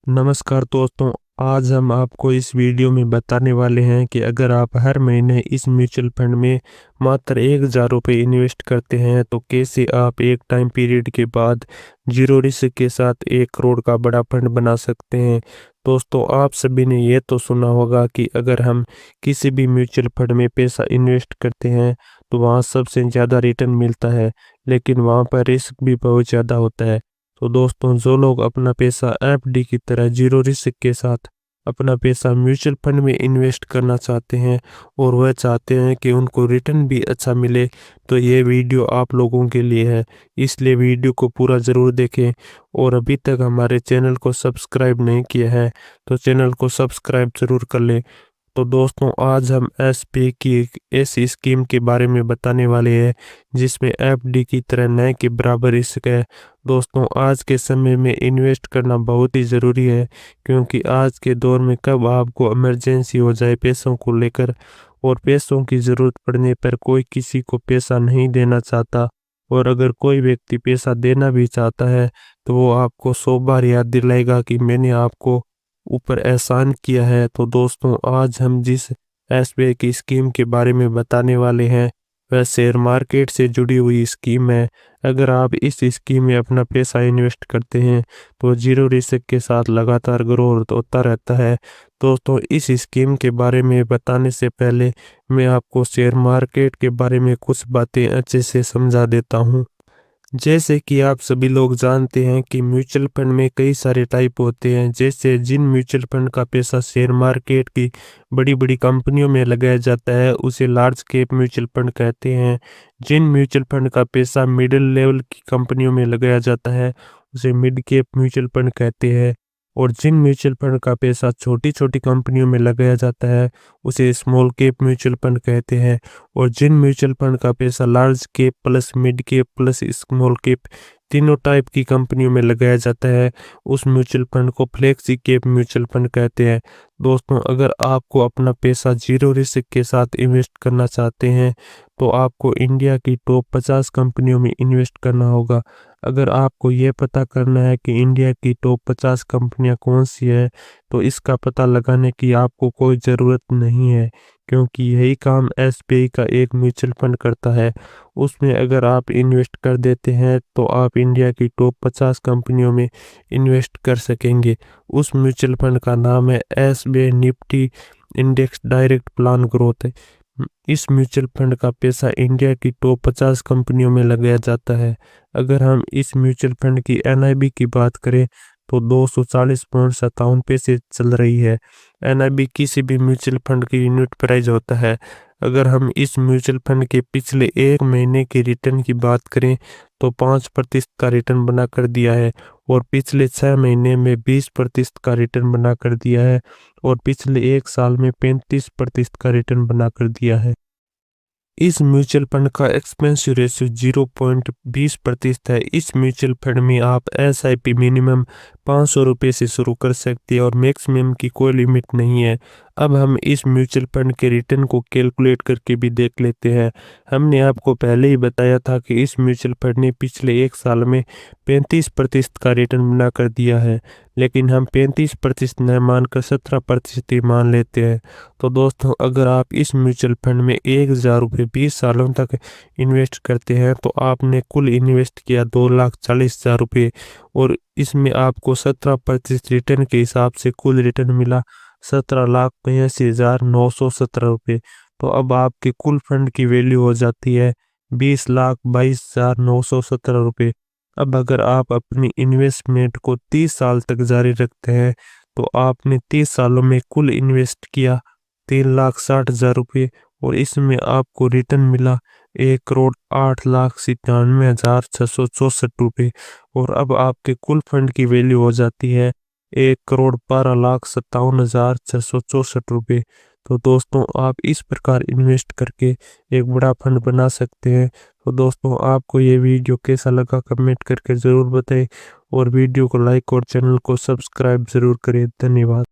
नमस्कार दोस्तों। आज हम आपको इस वीडियो में बताने वाले हैं कि अगर आप हर महीने इस म्यूचुअल फंड में मात्र 1,000 रुपये इन्वेस्ट करते हैं तो कैसे आप एक टाइम पीरियड के बाद जीरो रिस्क के साथ 1 करोड़ का बड़ा फंड बना सकते हैं। दोस्तों, आप सभी ने ये तो सुना होगा कि अगर हम किसी भी म्यूचुअल फंड में पैसा इन्वेस्ट करते हैं तो वहाँ सबसे ज़्यादा रिटर्न मिलता है, लेकिन वहाँ पर रिस्क भी बहुत ज़्यादा होता है। तो दोस्तों, जो लोग अपना पैसा एफडी की तरह जीरो रिस्क के साथ अपना पैसा म्यूचुअल फंड में इन्वेस्ट करना चाहते हैं और वह चाहते हैं कि उनको रिटर्न भी अच्छा मिले, तो ये वीडियो आप लोगों के लिए है। इसलिए वीडियो को पूरा ज़रूर देखें और अभी तक हमारे चैनल को सब्सक्राइब नहीं किया है तो चैनल को सब्सक्राइब ज़रूर कर लें। तो दोस्तों, आज हम एसपी की एक ऐसी स्कीम के बारे में बताने वाले हैं जिसमें एफडी की तरह न के बराबर रिस्क है। दोस्तों, आज के समय में इन्वेस्ट करना बहुत ही ज़रूरी है, क्योंकि आज के दौर में कब आपको इमरजेंसी हो जाए पैसों को लेकर, और पैसों की ज़रूरत पड़ने पर कोई किसी को पैसा नहीं देना चाहता, और अगर कोई व्यक्ति पैसा देना भी चाहता है तो वो आपको 100 बार याद दिलाएगा कि मैंने आपको ऊपर एहसान किया है। तो दोस्तों, आज हम जिस एसबीआई की स्कीम के बारे में बताने वाले हैं वह शेयर मार्केट से जुड़ी हुई स्कीम है। अगर आप इस स्कीम में अपना पैसा इन्वेस्ट करते हैं तो जीरो रिस्क के साथ लगातार ग्रोथ होता रहता है। दोस्तों, इस स्कीम के बारे में बताने से पहले मैं आपको शेयर मार्केट के बारे में कुछ बातें अच्छे से समझा देता हूँ। जैसे कि आप सभी लोग जानते हैं कि म्यूचुअल फंड में कई सारे टाइप होते हैं। जैसे जिन म्यूचुअल फंड का पैसा शेयर मार्केट की बड़ी बड़ी कंपनियों में लगाया जाता है उसे लार्ज कैप म्यूचुअल फंड कहते हैं। जिन म्यूचुअल फंड का पैसा मिडिल लेवल की कंपनियों में लगाया जाता है उसे मिड कैप म्यूचुअल फंड कहते हैं। और जिन म्यूचुअल फंड का पैसा छोटी छोटी कंपनियों में लगाया जाता है उसे स्मॉल कैप म्यूचुअल फंड कहते हैं। और जिन म्यूचुअल फंड का पैसा large cap plus mid cap plus small cap तीनों टाइप की कंपनियों में लगाया जाता है उस म्यूचुअल फंड को फ्लेक्सी कैप म्यूचुअल फंड कहते हैं। दोस्तों, अगर आपको अपना पैसा जीरो रिस्क के साथ इन्वेस्ट करना चाहते हैं तो आपको इंडिया की टॉप 50 कंपनियों में इन्वेस्ट करना होगा। अगर आपको ये पता करना है कि इंडिया की टॉप 50 कंपनियां कौन सी है तो इसका पता लगाने की आपको कोई ज़रूरत नहीं है, क्योंकि यही काम एसबीआई का एक म्यूचुअल फंड करता है। उसमें अगर आप इन्वेस्ट कर देते हैं तो आप इंडिया की टॉप 50 कंपनियों में इन्वेस्ट कर सकेंगे। उस म्यूचुअल फंड का नाम है SBI Nifty index direct plan growth है। इस म्यूचुअल फंड का पैसा इंडिया की टॉप 50 कंपनियों में लगाया जाता है। अगर हम इस म्यूचुअल फंड की एनआईबी की बात करें तो 240.57 पैसे चल रही है। एनआईबी किसी भी म्यूचुअल फंड की यूनिट प्राइस होता है। अगर हम इस म्यूचुअल फंड के पिछले एक महीने के रिटर्न की बात करें तो 5% का रिटर्न बना कर दिया है, और पिछले 6 महीने में 20% का रिटर्न बना कर दिया है, और पिछले एक साल में 35% का रिटर्न बना कर दिया है। इस म्यूचुअल फंड का एक्सपेंसिव रेशियो 0.20% है। इस म्यूचुअल फंड में आप एसआईपी मिनिमम 500 रुपये से शुरू कर सकते हैं और मैक्सिमम की कोई लिमिट नहीं है। अब हम इस म्यूचुअल फंड के रिटर्न को कैलकुलेट करके भी देख लेते हैं। हमने आपको पहले ही बताया था कि इस म्यूचुअल फंड ने पिछले एक साल में 35% का रिटर्न बना कर दिया है, लेकिन हम 35% न मानकर 17% ही मान लेते हैं। तो दोस्तों, अगर आप इस म्यूचुअल फंड में 1,000 रुपये 20 सालों तक इन्वेस्ट करते हैं तो आपने कुल इन्वेस्ट किया 2,40,000 रुपये, और इसमें आपको 17% रिटर्न के हिसाब से कुल रिटर्न मिला 17,82,917 रुपये। तो अब आपके कुल फंड की वैल्यू हो जाती है 20,22,917 रुपये। अब अगर आप अपनी इन्वेस्टमेंट को 30 साल तक जारी रखते हैं तो आपने 30 सालों में कुल इन्वेस्ट किया 3,60,000 रुपये, और इसमें आपको रिटर्न मिला 1,08,97,664 रुपये। और अब आपके कुल फंड की वैल्यू हो जाती है 1,12,57,664 रुपये। तो दोस्तों, आप इस प्रकार इन्वेस्ट करके एक बड़ा फंड बना सकते हैं। तो दोस्तों, आपको ये वीडियो कैसा लगा कमेंट करके ज़रूर बताएं, और वीडियो को लाइक और चैनल को सब्सक्राइब ज़रूर करें। धन्यवाद।